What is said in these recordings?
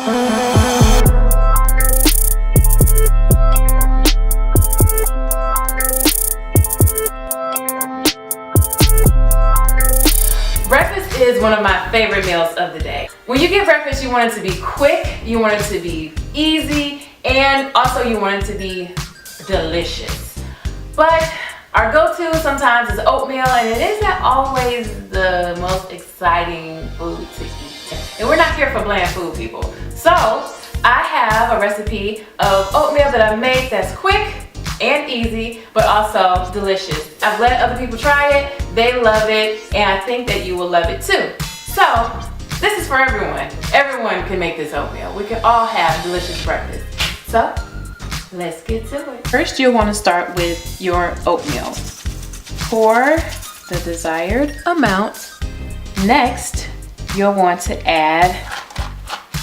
Breakfast is one of my favorite meals of the day. When you get breakfast, you want it to be quick, you want it to be easy, and also you want it to be delicious. But our go-to sometimes is oatmeal, and it isn't always the most exciting food to eat. And we're not here for bland food, people. So I have a recipe of oatmeal that I make that's quick and easy, but also delicious. I've let other people try it, they love it, and I think that you will love it too. So this is for everyone. Everyone can make this oatmeal. We can all have delicious breakfast. So let's get to it. First, you'll want to start with your oatmeal. Pour the desired amount. Next, you'll want to add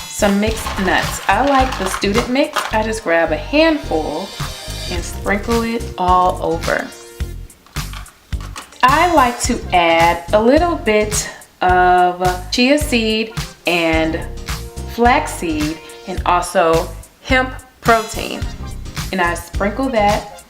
some mixed nuts. I like the student mix. I just grab a handful and sprinkle it all over. I like to add a little bit of chia seed and flax seed and also hemp protein. And I sprinkle that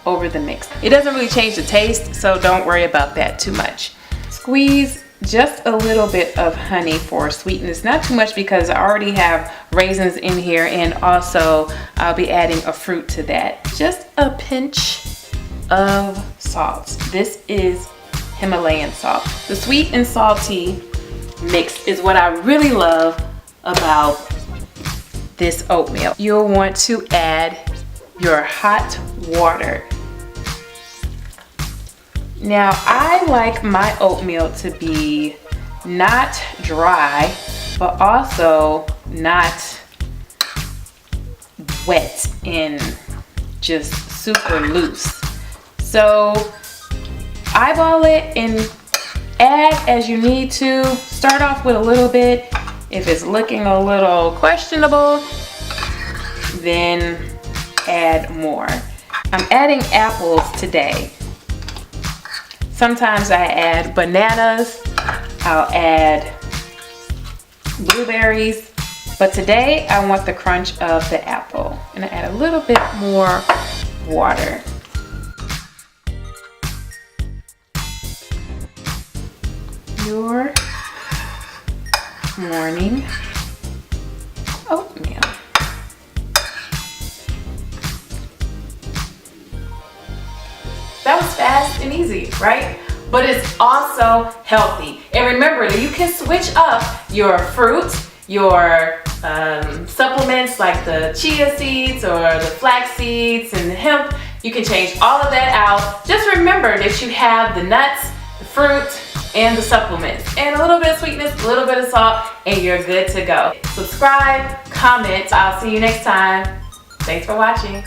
over the mix. It doesn't really change the taste, so don't worry about that too much. Squeeze just a little bit of honey for sweetness, not too much because I already have raisins in here, and also I'll be adding a fruit to that. Just a pinch of salt. This is Himalayan salt. The sweet and salty mix is what I really love about this oatmeal. You'll want to add your hot water. Now, I like my oatmeal to be not dry, but also not wet and just super loose. So eyeball it and add as you need to. Start off with a little bit. If it's looking a little questionable, then add more. I'm adding apples today. Sometimes I add bananas, I'll add blueberries, but today I want the crunch of the apple. And I add a little bit more water. Your morning oatmeal. That was fast and easy, right? But it's also healthy. And remember that you can switch up your fruit, your supplements like the chia seeds or the flax seeds and the hemp. You can change all of that out. Just remember that you have the nuts, the fruit, and the supplements, and a little bit of sweetness, a little bit of salt, and you're good to go. Subscribe, comment. I'll see you next time. Thanks for watching.